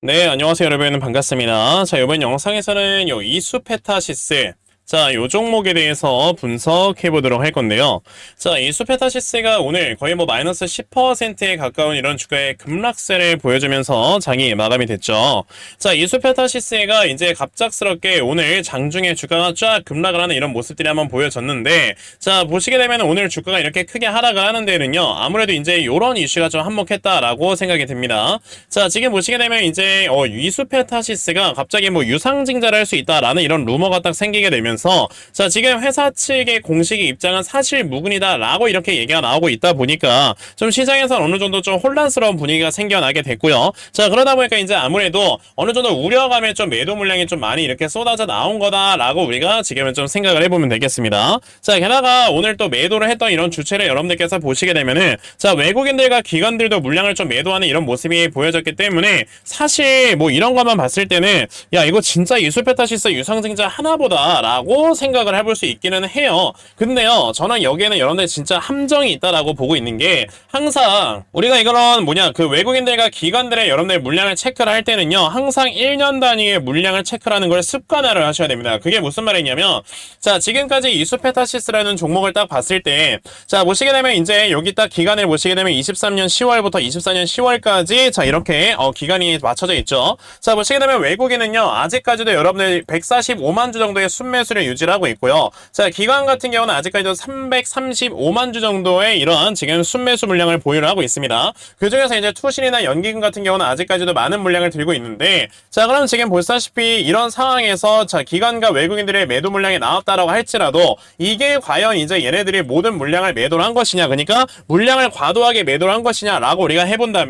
네, 안녕하세요, 여러분. 반갑습니다. 자, 이번 영상에서는 요 이수페타시스, 자, 요 종목에 대해서 분석해 보도록 할 건데요. 자, 이수페타시스가 오늘 거의 뭐 마이너스 10%에 가까운 이런 주가의 급락세를 보여주면서 장이 마감이 됐죠. 자, 이수페타시스가 이제 갑작스럽게 오늘 장중에 주가가 쫙 급락을 하는 이런 모습들이 한번 보여졌는데, 자, 보시게 되면 오늘 주가가 이렇게 크게 하락을 하는 데는요, 아무래도 이제 요런 이슈가 좀 한몫했다라고 생각이 듭니다. 자, 지금 보시게 되면 이제 이수페타시스가 갑자기 뭐 유상증자를 할 수 있다라는 이런 루머가 딱 생기게 되면 자, 지금 회사 측의 공식 입장은 사실 무근이다라고 이렇게 얘기가 나오고 있다 보니까 좀 시장에서 어느 정도 좀 혼란스러운 분위기가 생겨나게 됐고요. 자, 그러다 보니까 이제 아무래도 어느 정도 우려감에 좀 매도 물량이 좀 많이 이렇게 쏟아져 나온 거다라고 우리가 지금은 좀 생각을 해보면 되겠습니다. 자, 게다가 오늘 또 매도를 했던 이런 주체를 여러분들께서 보시게 되면은 자, 외국인들과 기관들도 물량을 좀 매도하는 이런 모습이 보여졌기 때문에 사실 뭐 이런 것만 봤을 때는 야, 이거 진짜 이수페타시스 유상증자 하나보다 라고 생각을 해볼 수 있기는 해요. 근데요, 저는 여기에는 여러분들 진짜 함정이 있다라고 보고 있는 게, 항상 우리가 이거는 뭐냐, 그 외국인들과 기관들의 여러분들 물량을 체크를 할 때는요, 항상 1년 단위의 물량을 체크하는 걸 습관화를 하셔야 됩니다. 그게 무슨 말이냐면, 자, 지금까지 이수페타시스라는 종목을 딱 봤을 때, 자, 보시게 되면 이제 여기 딱 기간을 보시게 되면 23년 10월부터 24년 10월까지 자, 이렇게 기간이 맞춰져 있죠. 자, 보시게 되면 외국인은요, 아직까지도 여러분들 145만 주 정도의 순매수를 유지를 하고 있고요. 자, 기관 같은 경우는 아직까지도 335만 주 정도의 이런 지금 순매수 물량을 보유를 하고 있습니다. 그 중에서 이제 투신이나 연기금 같은 경우는 아직까지도 많은 물량을 들고 있는데, 자, 그럼 지금 보시다시피 이런 상황에서 자, 기관과 외국인들의 매도 물량이 나왔다라고 할지라도 이게 과연 이제 얘네들이 모든 물량을 매도를 한 것이냐, 그러니까 물량을 과도하게 매도를 한 것이냐라고 우리가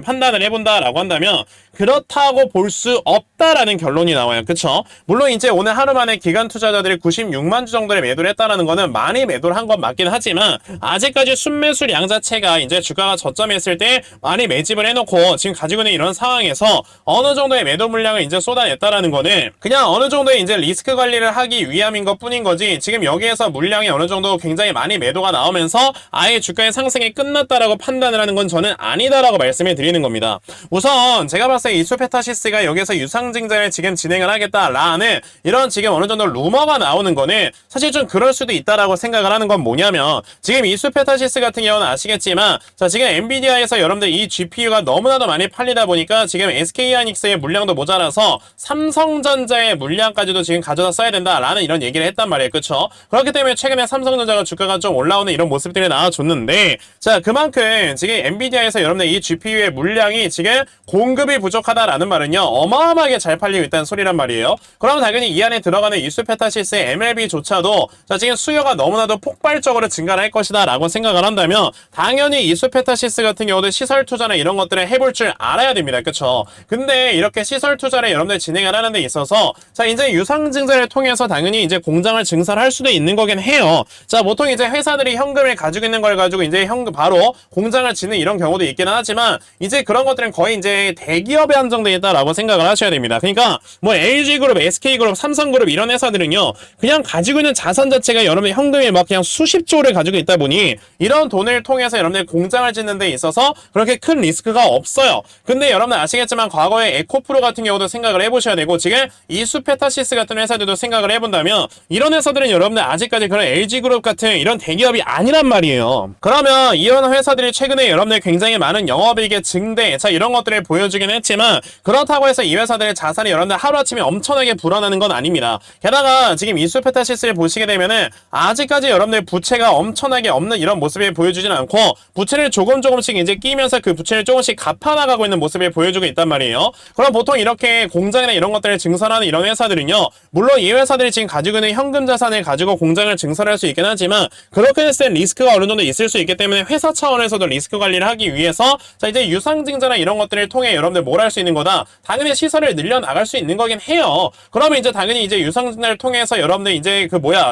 판단을 해본다라고 한다면 그렇다고 볼 수 없다라는 결론이 나와요. 그쵸? 물론 이제 오늘 하루 만에 기관 투자자들이 96만 주 정도의 매도를 했다라는 거는 많이 매도를 한 건 맞긴 하지만 아직까지 순매수량 자체가 이제 주가가 저점에 있을 때 많이 매집을 해놓고 지금 가지고 있는 이런 상황에서 어느 정도의 매도 물량을 이제 쏟아냈다라는 거는 그냥 어느 정도의 이제 리스크 관리를 하기 위함인 것 뿐인 거지, 지금 여기에서 물량이 어느 정도 굉장히 많이 매도가 나오면서 아예 주가의 상승이 끝났다라고 판단을 하는 건 저는 아니다라고 말씀을 드리는 겁니다. 우선 제가 봤을 때 이수페타시스가 여기서 유상증자를 지금 진행을 하겠다라는 이런 지금 어느 정도 루머가 나오는 거는 사실 좀 그럴 수도 있다라고 생각을 하는 건 뭐냐면, 지금 이수페타시스 같은 경우는 아시겠지만 자, 지금 엔비디아에서 여러분들 이 GPU가 너무나도 많이 팔리다 보니까 지금 SK하이닉스의 물량도 모자라서 삼성전자의 물량까지도 지금 가져다 써야 된다라는 이런 얘기를 했단 말이에요. 그쵸? 그렇기 때문에 최근에 삼성전자가 주가가 좀 올라오는 이런 모습들이 나와줬는데, 자, 그만큼 지금 엔비디아에서 여러분들 이 GPU의 물량이 지금 공급이 부족하다라는 말은요, 어마어마하게 잘 팔리고 있다는 소리란 말이에요. 그러면 당연히 이 안에 들어가는 이수페타시스의 MLB조차도 자, 지금 수요가 너무나도 폭발적으로 증가를 할 것이다 라고 생각을 한다면 당연히 이수페타시스 같은 경우도 시설 투자나 이런 것들을 해볼 줄 알아야 됩니다. 그쵸? 근데 이렇게 시설 투자를 여러분들 진행을 하는 데 있어서 자, 이제 유상증자를 통해서 당연히 이제 공장을 증설할 수도 있는 거긴 해요. 자, 보통 이제 회사들이 현금을 가지고 있는 걸 가지고 이제 바로 공장을 짓는 이런 경우도 있기는 하지만 이제 그런 것들은 거의 이제 대기업에 한정되어 있다라고 생각을 하셔야 됩니다. 그러니까 뭐 LG그룹, SK그룹, 삼성그룹 이런 회사들은요, 그냥 가지고 있는 자산 자체가 여러분의 현금이 막 그냥 수십조를 가지고 있다 보니 이런 돈을 통해서 여러분들 공장을 짓는 데 있어서 그렇게 큰 리스크가 없어요. 근데 여러분들 아시겠지만 과거에 에코프로 같은 경우도 생각을 해보셔야 되고 지금 이수페타시스 같은 회사들도 생각을 해본다면 이런 회사들은 여러분들 아직까지 그런 LG그룹 같은 이런 대기업이 아니란 말이에요. 그러면 이런 회사들이 최근에 여러분들 굉장히 많은 영업이익의 증대, 자, 이런 것들을 보여주긴 했지만 그렇다고 해서 이 회사들의 자산이 여러분들 하루아침에 엄청나게 불어나는 건 아닙니다. 게다가 지금 이수페타시스를 보시게 되면은 아직까지 여러분들 부채가 엄청나게 없는 이런 모습을 보여주진 않고 부채를 조금씩 이제 끼면서 그 부채를 조금씩 갚아나가고 있는 모습을 보여주고 있단 말이에요. 그럼 보통 이렇게 공장이나 이런 것들을 증설하는 이런 회사들은요, 물론 이 회사들이 지금 가지고 있는 현금 자산을 가지고 공장을 증설할 수 있긴 하지만 그렇게 됐을 때 리스크가 어느 정도 있을 수 있기 때문에 회사 차원에서도 리스크 관리를 하기 위해서 자, 이제 유상증자나 이런 것들을 통해 여러분들 뭘 할 수 있는 거다, 당연히 시설을 늘려나갈 수 있는 거긴 해요. 그러면 이제 당연히 이제 유상증자를 통해서 여러분들 이제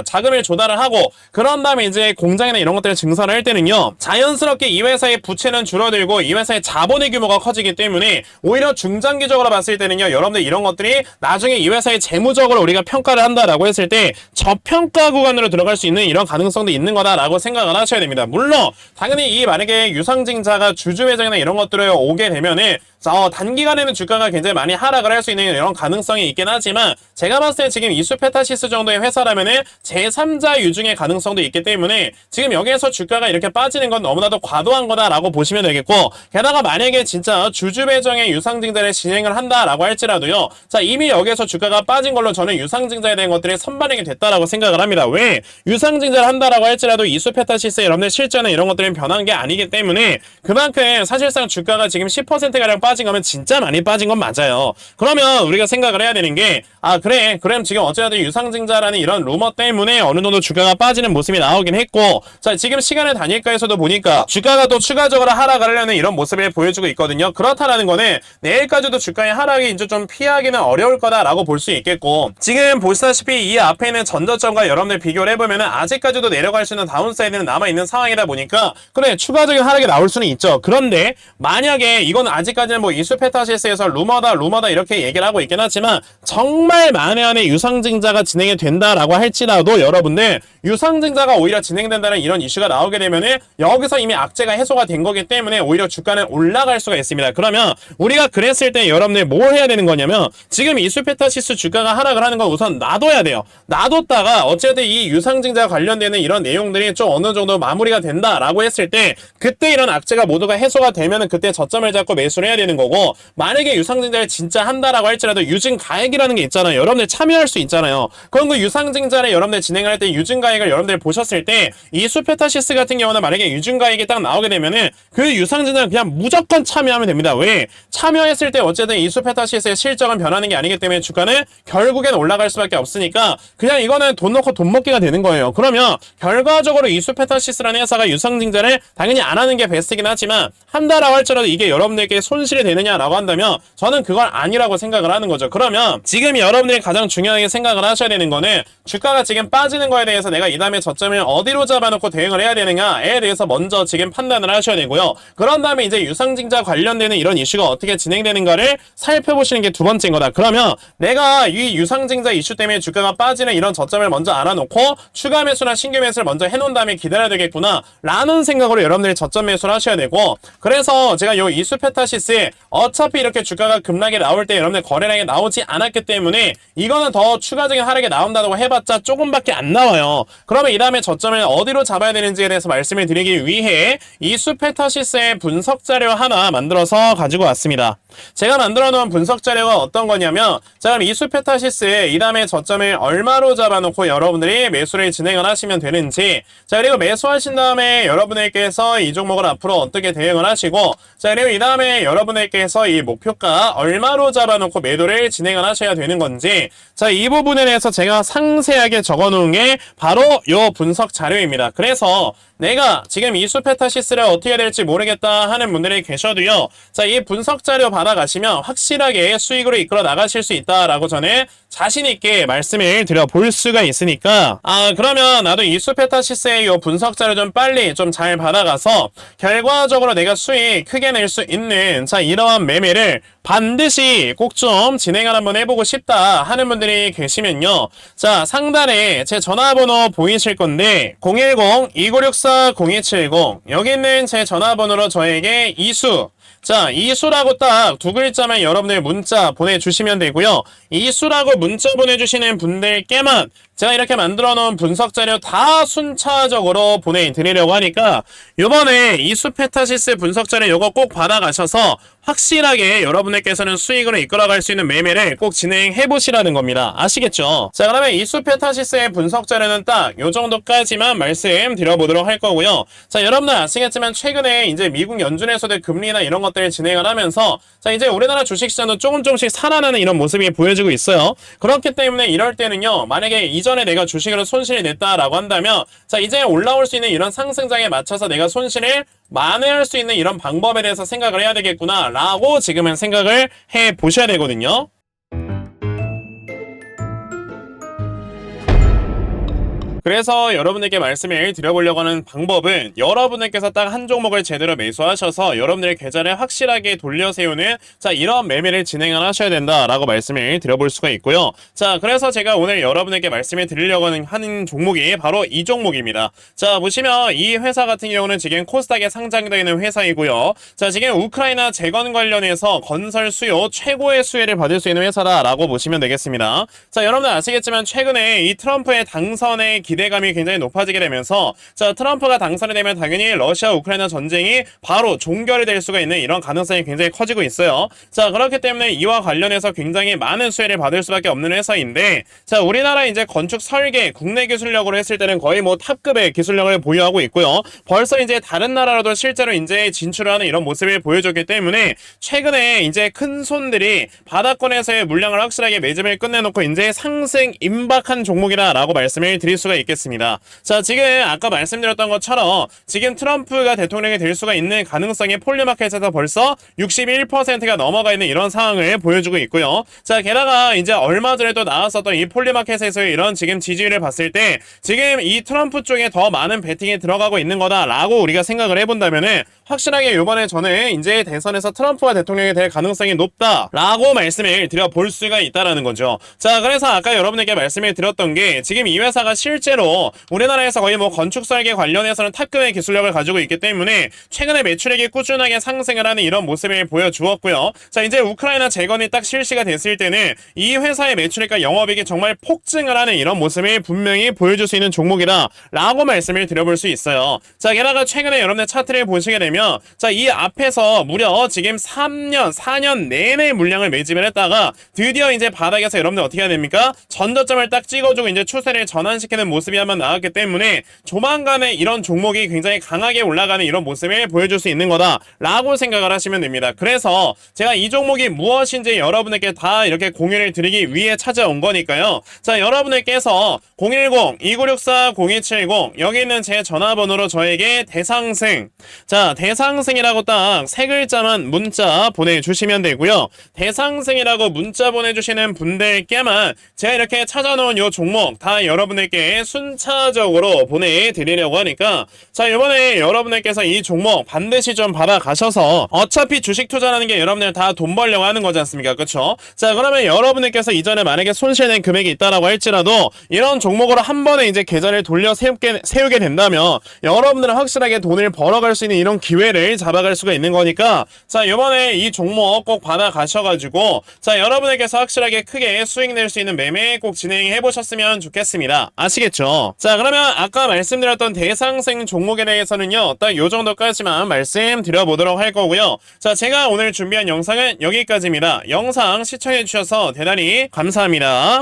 자금을 조달을 하고 그런 다음에 이제 공장이나 이런 것들을 증설을 할 때는요, 자연스럽게 이 회사의 부채는 줄어들고 이 회사의 자본의 규모가 커지기 때문에 오히려 중장기적으로 봤을 때는요, 여러분들 이런 것들이 나중에 이 회사의 재무적으로 우리가 평가를 한다라고 했을 때 저평가 구간으로 들어갈 수 있는 이런 가능성도 있는 거다라고 생각을 하셔야 됩니다. 물론 당연히 이 만약에 유상증자가 주주회장이나 이런 것들을 오게 되면은 단기간에는 주가가 굉장히 많이 하락을 할 수 있는 이런 가능성이 있긴 하지만 제가 봤을 때 지금 이수페타시스 정도의 회사라면은 제3자 유증의 가능성도 있기 때문에 지금 여기에서 주가가 이렇게 빠지는 건 너무나도 과도한 거다라고 보시면 되겠고, 게다가 만약에 진짜 주주 배정의 유상증자를 진행을 한다라고 할지라도요, 자 이미 여기에서 주가가 빠진 걸로 저는 유상증자에 대한 것들이 선반영이 됐다라고 생각을 합니다. 왜? 유상증자를 한다라고 할지라도 이수페타시스 여러분들 실제는 이런 것들은 변한 게 아니기 때문에 그만큼 사실상 주가가 지금 10%가량 빠진 거면 진짜 많이 빠진 건 맞아요. 그러면 우리가 생각을 해야 되는 게, 그래 그럼 지금 어쨌든 유상증자라는 이런 루머 때문에 어느 정도 주가가 빠지는 모습이 나오긴 했고, 자 지금 시간의 단일가에서도 보니까 주가가 또 추가적으로 하락을 하려는 이런 모습을 보여주고 있거든요. 그렇다라는 거는 내일까지도 주가의 하락이 이제 좀 피하기는 어려울 거다라고 볼 수 있겠고, 지금 보시다시피 이 앞에 있는 전저점과 여러분들 비교를 해보면은 아직까지도 내려갈 수 있는 다운사이드는 남아있는 상황이다 보니까 그래 추가적인 하락이 나올 수는 있죠. 그런데 만약에 이건 아직까지는 뭐 이수페타시스에서 루머다 이렇게 얘기를 하고 있긴 하지만 정말 만에 안에 유상증자가 진행이 된다라고 할지라도 여러분들 유상증자가 오히려 진행된다는 이런 이슈가 나오게 되면은 여기서 이미 악재가 해소가 된 거기 때문에 오히려 주가는 올라갈 수가 있습니다. 그러면 우리가 그랬을 때 여러분들 뭘 해야 되는 거냐면, 지금 이수페타시스 주가가 하락을 하는 건 우선 놔둬야 돼요. 놔뒀다가 어쨌든 이 유상증자 관련되는 이런 내용들이 좀 어느 정도 마무리가 된다라고 했을 때 그때 이런 악재가 모두가 해소가 되면은 그때 저점을 잡고 매수를 해야 되는 거고, 만약에 유상증자를 진짜 한다라고 할지라도 유증가액이라는 게 있잖아요. 여러분들 참여할 수 있잖아요. 그럼 그 유상증자를 여러분들 진행할 때 유증가액을 여러분들 보셨을 때 이수페타시스 같은 경우는 만약에 유증가액이 딱 나오게 되면은 그 유상증자는 그냥 무조건 참여하면 됩니다. 왜? 참여했을 때 어쨌든 이수페타시스의 실적은 변하는 게 아니기 때문에 주가는 결국엔 올라갈 수밖에 없으니까 그냥 이거는 돈 넣고 돈 먹기가 되는 거예요. 그러면 결과적으로 이수페타시스라는 회사가 유상증자를 당연히 안 하는 게 베스트긴 하지만 한다라고 할지라도 이게 여러분들께 손실이 되느냐라고 한다면 저는 그건 아니라고 생각을 하는 거죠. 그러면 지금 여러분들이 가장 중요하게 생각을 하셔야 되는 거는 주가가 지금 빠지는 거에 대해서 내가 이 다음에 저점을 어디로 잡아놓고 대응을 해야 되느냐에 대해서 먼저 지금 판단을 하셔야 되고요. 그런 다음에 이제 유상증자 관련되는 이런 이슈가 어떻게 진행되는가를 살펴보시는 게 두 번째인 거다. 그러면 내가 이 유상증자 이슈 때문에 주가가 빠지는 이런 저점을 먼저 알아놓고 추가 매수나 신규 매수를 먼저 해놓은 다음에 기다려야 되겠구나 라는 생각으로 여러분들이 저점 매수를 하셔야 되고, 그래서 제가 요 이수페타시스 어차피 이렇게 주가가 급락이 나올 때 여러분들 거래량이 나오지 않았기 때문에 이거는 더 추가적인 하락이 나온다고 해봤자 조금밖에 안 나와요. 그러면 이 다음에 저점을 어디로 잡아야 되는지에 대해서 말씀을 드리기 위해 이수페타시스의 분석 자료 하나 만들어서 가지고 왔습니다. 제가 만들어 놓은 분석 자료가 어떤 거냐면, 자 그럼 이수페타시스 이 다음에 저점을 얼마로 잡아놓고 여러분들이 매수를 진행을 하시면 되는지, 자 그리고 매수하신 다음에 여러분들께서 이 종목을 앞으로 어떻게 대응을 하시고, 자 그리고 이 다음에 여러분들께서 이 목표가 얼마로 잡아놓고 매도를 진행을 하셔야 되는 건지, 자 이 부분에 대해서 제가 상세하게 적어 놓은 게 바로 요 분석 자료입니다. 그래서 내가 지금 이수페타시스를 어떻게 해야 될지 모르겠다 하는 분들이 계셔도요, 자 이 분석 자료 받아가시면 확실하게 수익으로 이끌어 나가실 수 있다라고 저는 자신있게 말씀을 드려볼 수가 있으니까, 그러면 나도 이수페타시스의 이 분석 자료 좀 빨리 좀 잘 받아가서 결과적으로 내가 수익 크게 낼 수 있는 자 이러한 매매를 반드시 꼭 좀 진행을 한번 해보고 싶다 하는 분들이 계시면요, 자 상단에 제 전화번호 보이실 건데 010-2964-0270 여기 있는 제 전화번호로 저에게 자 이수라고 딱 두 글자만 여러분들 문자 보내주시면 되고요. 이수라고 문자 보내주시는 분들께만 제가 이렇게 만들어 놓은 분석 자료 다 순차적으로 보내드리려고 하니까 요번에 이수페타시스 분석 자료 요거 꼭 받아가셔서 확실하게 여러분들께서는 수익으로 이끌어갈 수 있는 매매를 꼭 진행해 보시라는 겁니다. 아시겠죠? 자 그러면 이수페타시스의 분석 자료는 딱 요 정도까지만 말씀드려보도록 할 거고요. 자 여러분들 아시겠지만 최근에 이제 미국 연준에서도 금리나 이런 것들을 진행을 하면서 자 이제 우리나라 주식시장도 조금씩 살아나는 이런 모습이 보여지고 있어요. 그렇기 때문에 이럴 때는요, 만약에 이전에 내가 주식으로 손실이 냈다라고 한다면 자 이제 올라올 수 있는 이런 상승장에 맞춰서 내가 손실을 만회할 수 있는 이런 방법에 대해서 생각을 해야 되겠구나 라고 지금은 생각을 해 보셔야 되거든요. 그래서 여러분들께 말씀을 드려보려고 하는 방법은 여러분들께서 딱 한 종목을 제대로 매수하셔서 여러분들의 계좌를 확실하게 돌려 세우는 자 이런 매매를 진행을 하셔야 된다라고 말씀을 드려볼 수가 있고요. 자 그래서 제가 오늘 여러분에게 말씀을 드리려고 하는 종목이 바로 이 종목입니다. 자 보시면 이 회사 같은 경우는 지금 코스닥에 상장되어 있는 회사이고요. 자 지금 우크라이나 재건 관련해서 건설 수요 최고의 수혜를 받을 수 있는 회사다라고 보시면 되겠습니다. 자 여러분들 아시겠지만 최근에 이 트럼프의 당선의 기대감이 굉장히 높아지게 되면서 자 트럼프가 당선이 되면 당연히 러시아 우크라이나 전쟁이 바로 종결이 될 수가 있는 이런 가능성이 굉장히 커지고 있어요. 자 그렇기 때문에 이와 관련해서 굉장히 많은 수혜를 받을 수밖에 없는 회사인데 자 우리나라 이제 건축 설계 국내 기술력으로 했을 때는 거의 뭐 탑급의 기술력을 보유하고 있고요. 벌써 이제 다른 나라로도 실제로 이제 진출을 하는 이런 모습을 보여줬기 때문에 최근에 이제 큰 손들이 바닥권에서의 물량을 확실하게 매집을 끝내놓고 이제 상승 임박한 종목이라고 말씀을 드릴 수가 있겠습니다. 자 지금 아까 말씀드렸던 것처럼 지금 트럼프가 대통령이 될 수가 있는 가능성이 폴리마켓에서 벌써 61%가 넘어가 있는 이런 상황을 보여주고 있고요. 자 게다가 이제 얼마 전에 또 나왔었던 이 폴리마켓에서의 이런 지금 지지율을 봤을 때 지금 이 트럼프 쪽에 더 많은 베팅이 들어가고 있는 거다라고 우리가 생각을 해본다면은 확실하게 이번에 저는 이제 대선에서 트럼프가 대통령이 될 가능성이 높다라고 말씀을 드려볼 수가 있다라는 거죠. 자 그래서 아까 여러분에게 말씀을 드렸던 게 지금 이 회사가 실제로 우리나라에서 거의 뭐 건축 설계 관련해서는 탑급의 기술력을 가지고 있기 때문에 최근에 매출액이 꾸준하게 상승을 하는 이런 모습을 보여주었고요. 자 이제 우크라이나 재건이 딱 실시가 됐을 때는 이 회사의 매출액과 영업이익이 정말 폭증을 하는 이런 모습을 분명히 보여줄 수 있는 종목이다 라고 말씀을 드려볼 수 있어요. 자 게다가 최근에 여러분의 차트를 보시게 되면 자 이 앞에서 무려 지금 4년 내내 물량을 매집을 했다가 드디어 이제 바닥에서 여러분들 어떻게 해야 됩니까? 전저점을 딱 찍어주고 이제 추세를 전환시키는 모습이 한번 나왔기 때문에 조만간에 이런 종목이 굉장히 강하게 올라가는 이런 모습을 보여줄 수 있는 거다 라고 생각을 하시면 됩니다. 그래서 제가 이 종목이 무엇인지 여러분에게 다 이렇게 공유를 드리기 위해 찾아온 거니까요. 자 여러분들께서 010-2964-0270 여기 있는 제 전화번호로 저에게 대상승 자 대상승이라고 딱 세 글자만 문자 보내주시면 되고요. 대상승이라고 문자 보내주시는 분들께만 제가 이렇게 찾아놓은 요 종목 다 여러분들께 순차적으로 보내드리려고 하니까 자 이번에 여러분들께서 이 종목 반드시 좀 받아가셔서 어차피 주식 투자라는 게 여러분들 다 돈 벌려고 하는 거지 않습니까? 그쵸? 자 그러면 여러분들께서 이전에 만약에 손실낸 금액이 있다라고 할지라도 이런 종목으로 한 번에 이제 계좌를 돌려 세우게 된다면 여러분들은 확실하게 돈을 벌어갈 수 있는 이런 기회를 잡아갈 수가 있는 거니까 자 이번에 이 종목 꼭 받아가셔가지고 자 여러분에게서 확실하게 크게 수익 낼 수 있는 매매 꼭 진행해 보셨으면 좋겠습니다. 아시겠죠? 자 그러면 아까 말씀드렸던 대상승 종목에 대해서는요 딱 요 정도까지만 말씀드려보도록 할 거고요. 자 제가 오늘 준비한 영상은 여기까지입니다. 영상 시청해 주셔서 대단히 감사합니다.